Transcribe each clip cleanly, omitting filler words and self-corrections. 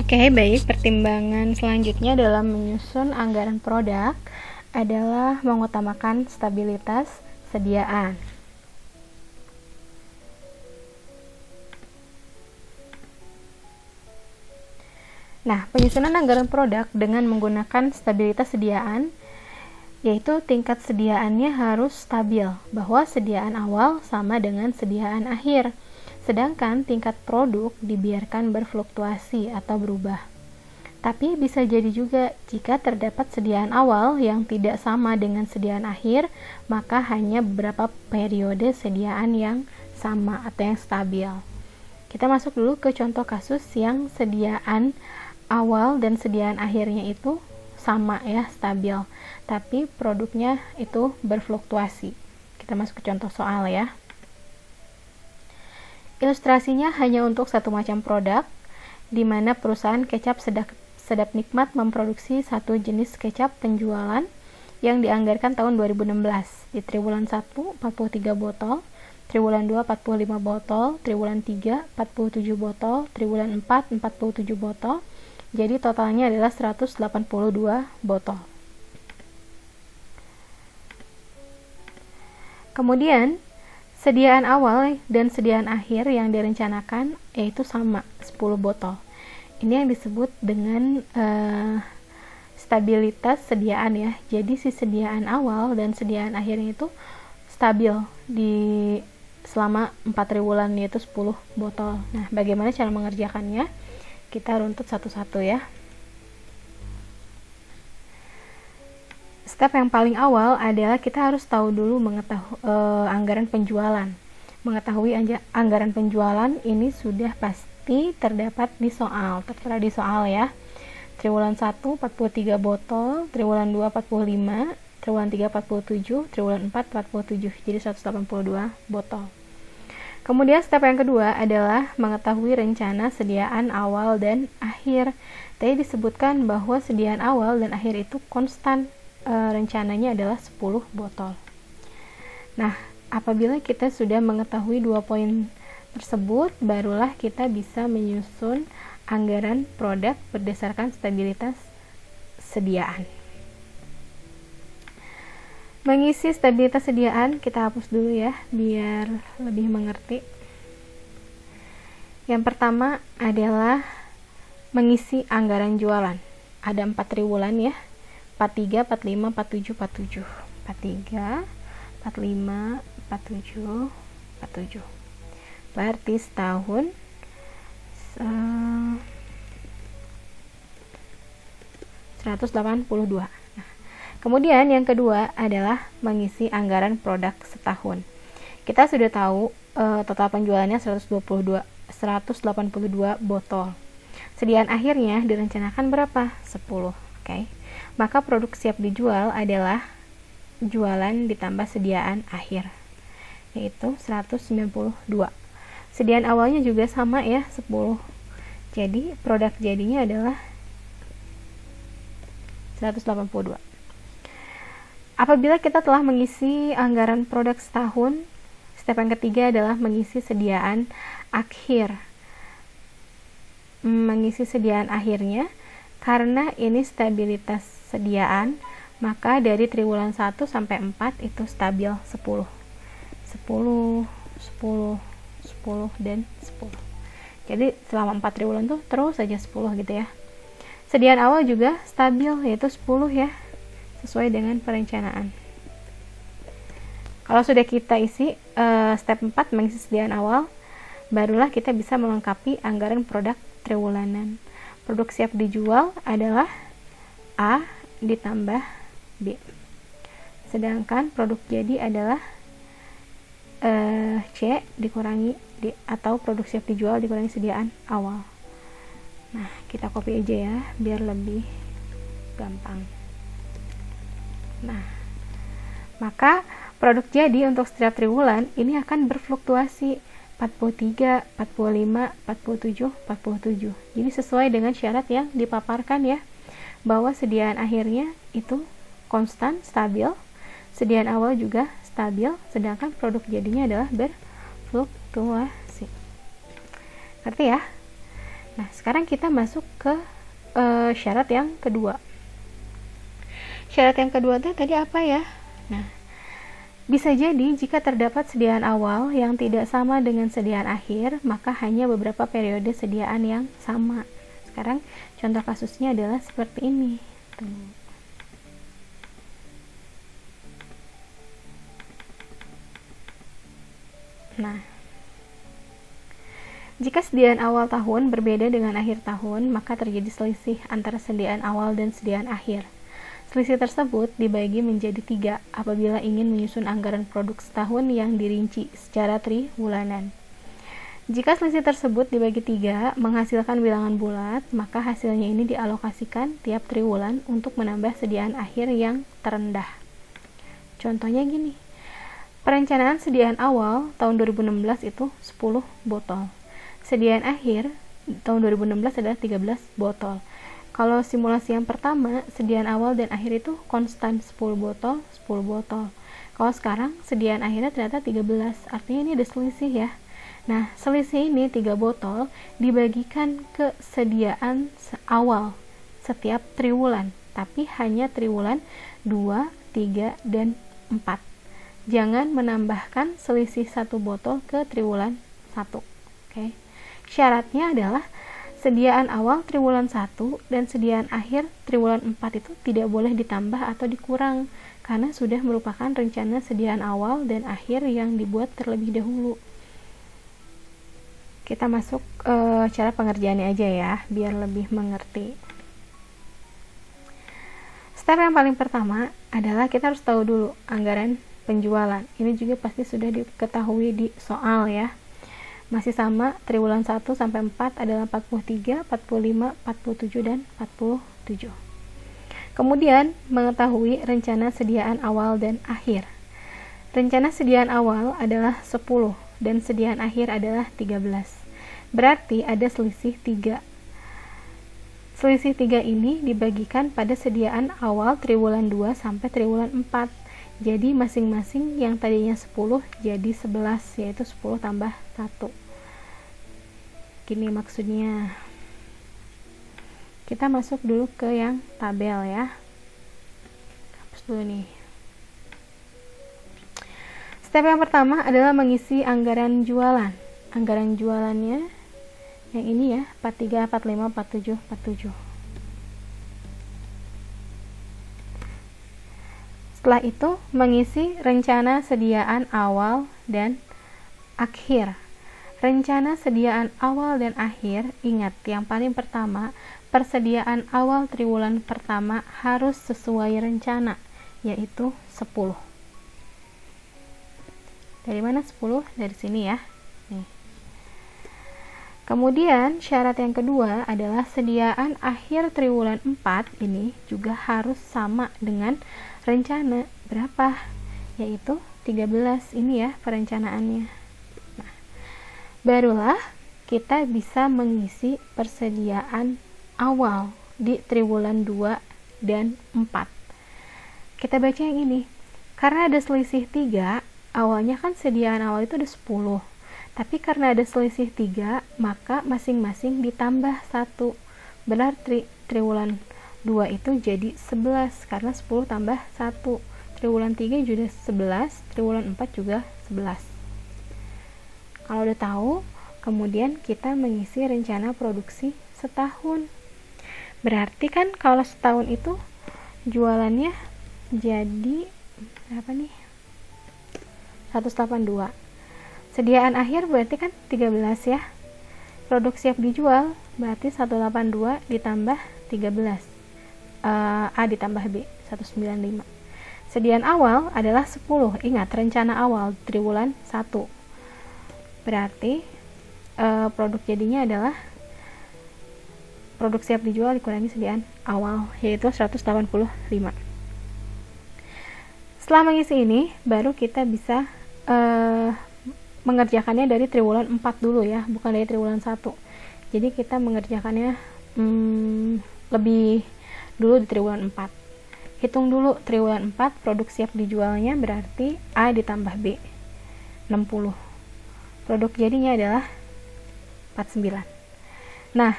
Oke, baik. Pertimbangan selanjutnya dalam menyusun anggaran produk adalah mengutamakan stabilitas sediaan. Nah, penyusunan anggaran produk dengan menggunakan stabilitas sediaan yaitu tingkat sediaannya harus stabil, bahwa sediaan awal sama dengan sediaan akhir, sedangkan tingkat produk dibiarkan berfluktuasi atau berubah. Tapi bisa jadi juga jika terdapat sediaan awal yang tidak sama dengan sediaan akhir, maka hanya beberapa periode sediaan yang sama atau yang stabil. Kita masuk dulu ke contoh kasus yang sediaan awal dan sediaan akhirnya itu sama ya, stabil, tapi produknya itu berfluktuasi. Kita masuk ke contoh soal ya. Ilustrasinya hanya untuk satu macam produk, di mana perusahaan kecap Sedap Nikmat memproduksi satu jenis kecap penjualan yang dianggarkan tahun 2016. Di triwulan 1 43 botol, triwulan 2 45 botol, triwulan 3 47 botol, triwulan 4 47 botol. Jadi totalnya adalah 182 botol. Kemudian sediaan awal dan sediaan akhir yang direncanakan yaitu sama, 10 botol. Ini yang disebut dengan stabilitas sediaan ya. Jadi si sediaan awal dan sediaan akhirnya itu stabil di selama 4 triwulan, yaitu 10 botol. Nah, bagaimana cara mengerjakannya? Kita runtut satu-satu ya. Step yang paling awal adalah kita harus tahu dulu anggaran penjualan. Mengetahui anggaran penjualan ini sudah pasti terdapat di soal, tertera di soal ya. Triwulan 1 43 botol, triwulan 2 45, triwulan 3 47, triwulan 4 47, jadi 182 botol. Kemudian step yang kedua adalah mengetahui rencana sediaan awal dan akhir. Tadi disebutkan bahwa sediaan awal dan akhir itu konstan, rencananya adalah 10 botol. Nah, apabila kita sudah mengetahui 2 poin tersebut, barulah kita bisa menyusun anggaran produk berdasarkan stabilitas sediaan. Mengisi stabilitas sediaan, kita hapus dulu ya biar lebih mengerti. Yang pertama adalah mengisi anggaran jualan. Ada 4 triwulan ya, 43, 45, 47, 47. 43, 45, 47, 47. Berarti setahun 182. Kemudian yang kedua adalah mengisi anggaran produk setahun. Kita sudah tahu total penjualannya 182 botol. Sediaan akhirnya direncanakan berapa? 10. Oke. Maka produk siap dijual adalah jualan ditambah sediaan akhir, yaitu 192. Sediaan awalnya juga sama ya, 10. Jadi produk jadinya adalah 182. Apabila kita telah mengisi anggaran produk setahun, step yang ketiga adalah mengisi sediaan akhir. Mengisi sediaan akhirnya, karena ini stabilitas sediaan, maka dari triwulan 1 sampai 4 itu stabil 10. 10, 10, 10, dan 10. Jadi selama 4 triwulan tuh terus saja 10 gitu ya. Sediaan awal juga stabil, yaitu 10 ya, sesuai dengan perencanaan. Kalau sudah kita isi step 4 mengisi sediaan awal, barulah kita bisa melengkapi anggaran produk triwulanan. Produk siap dijual adalah A ditambah B. Sedangkan produk jadi adalah C dikurangi D, atau produk siap dijual dikurangi sediaan awal. Nah, kita copy aja ya biar lebih gampang. Nah, maka produk jadi untuk setiap triwulan ini akan berfluktuasi 43, 45, 47, 47. Jadi sesuai dengan syarat yang dipaparkan ya, bahwa sediaan akhirnya itu konstan, stabil, sediaan awal juga stabil, sedangkan produk jadinya adalah berfluktuasi. Ngerti ya? Nah, sekarang kita masuk ke syarat yang kedua. Syarat yang kedua tadi apa ya? Nah, bisa jadi jika terdapat sediaan awal yang tidak sama dengan sediaan akhir, maka hanya beberapa periode sediaan yang sama. Sekarang contoh kasusnya adalah seperti ini. Nah, jika sediaan awal tahun berbeda dengan akhir tahun, maka terjadi selisih antara sediaan awal dan sediaan akhir. Selisih tersebut dibagi menjadi 3 apabila ingin menyusun anggaran produk setahun yang dirinci secara triwulanan. Jika selisih tersebut dibagi 3 menghasilkan bilangan bulat, maka hasilnya ini dialokasikan tiap triwulan untuk menambah sediaan akhir yang terendah. Contohnya gini, perencanaan sediaan awal tahun 2016 itu 10 botol. Sediaan akhir tahun 2016 adalah 13 botol. Kalau simulasi yang pertama, sediaan awal dan akhir itu konstan 10 botol, 10 botol. Kalau sekarang, sediaan akhirnya ternyata 13, artinya ini ada selisih ya. Nah, selisih ini 3 botol dibagikan ke sediaan awal setiap triwulan, tapi hanya triwulan 2, 3, dan 4. Jangan menambahkan selisih 1 botol ke triwulan 1. Oke. Syaratnya adalah sediaan awal triwulan 1 dan sediaan akhir triwulan 4 itu tidak boleh ditambah atau dikurang karena sudah merupakan rencana sediaan awal dan akhir yang dibuat terlebih dahulu. Kita masuk cara pengerjaannya aja ya, biar lebih mengerti. Step yang paling pertama adalah kita harus tahu dulu anggaran penjualan. Ini juga pasti sudah diketahui di soal ya. Masih sama, triwulan 1 sampai 4 adalah 43, 45, 47, dan 47. Kemudian, mengetahui rencana sediaan awal dan akhir. Rencana sediaan awal adalah 10, dan sediaan akhir adalah 13. Berarti ada selisih 3. Selisih 3 ini dibagikan pada sediaan awal triwulan 2 sampai triwulan 4. Jadi masing-masing yang tadinya 10 jadi 11, yaitu 10 tambah 1. Gini maksudnya. Kita masuk dulu ke yang tabel ya. Hapus dulu nih. Step yang pertama adalah mengisi anggaran jualan. Anggaran jualannya yang ini ya, 43, 45, 47, 47. Setelah itu, mengisi rencana sediaan awal dan akhir. Rencana sediaan awal dan akhir, ingat yang paling pertama, persediaan awal triwulan pertama harus sesuai rencana, yaitu 10. Dari mana 10? Dari sini ya. Nih. Kemudian, syarat yang kedua adalah sediaan akhir triwulan 4 ini juga harus sama dengan rencana berapa, yaitu 13 ini ya perencanaannya. Nah, barulah kita bisa mengisi persediaan awal di triwulan 2 dan 4. Kita baca yang ini, karena ada selisih 3, awalnya kan sediaan awal itu ada 10, tapi karena ada selisih 3, maka masing-masing ditambah 1, berarti triwulan 2 itu jadi 11 karena 10 tambah 1. Triwulan 3 juga 11, triwulan 4 juga 11. Kalau udah tahu, kemudian kita mengisi rencana produksi setahun. Berarti kan kalau setahun itu jualannya jadi berapa nih? 182. Sediaan akhir berarti kan 13 ya. Produk siap dijual berarti 182 ditambah 13. A ditambah B 195. Sediaan awal adalah 10. Ingat rencana awal triwulan 1. Berarti produk jadinya adalah produk siap dijual dikurangi sediaan awal, yaitu 185. Setelah mengisi ini, baru kita bisa mengerjakannya dari triwulan 4 dulu ya, bukan dari triwulan 1. Jadi kita mengerjakannya lebih dulu di triwulan 4. Hitung dulu triwulan 4 produk siap dijualnya berarti A ditambah B 60. Produk jadinya adalah 49. Nah,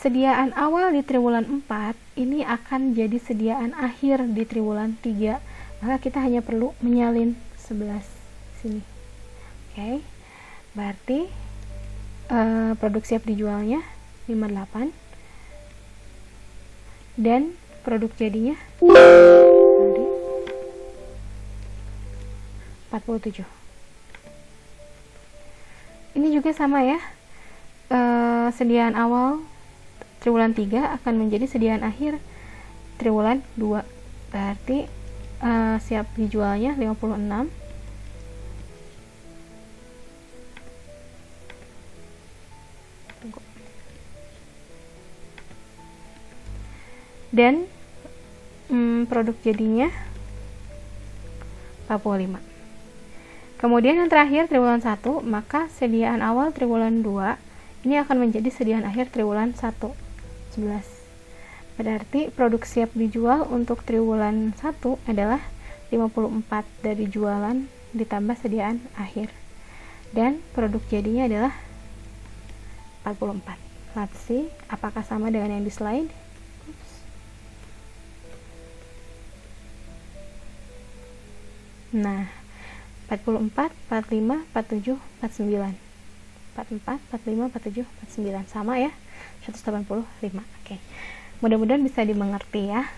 sediaan awal di triwulan 4 ini akan jadi sediaan akhir di triwulan 3, maka kita hanya perlu menyalin 11 sini. Oke, berarti produk siap dijualnya 58 dan produk jadinya 47. Ini juga sama ya, sediaan awal triwulan 3 akan menjadi sediaan akhir triwulan 2, berarti siap dijualnya 56 dan produk jadinya 45. Kemudian yang terakhir triwulan 1, maka sediaan awal triwulan 2 ini akan menjadi sediaan akhir triwulan 1, 11. Berarti produk siap dijual untuk triwulan 1 adalah 54 dari jualan ditambah sediaan akhir. Dan produk jadinya adalah 44. Let's see, apakah sama dengan yang di slide? Nah, 44, 45, 47, 49. 44, 45, 47, 49. Sama ya, 185. Oke. Mudah-mudahan bisa dimengerti ya.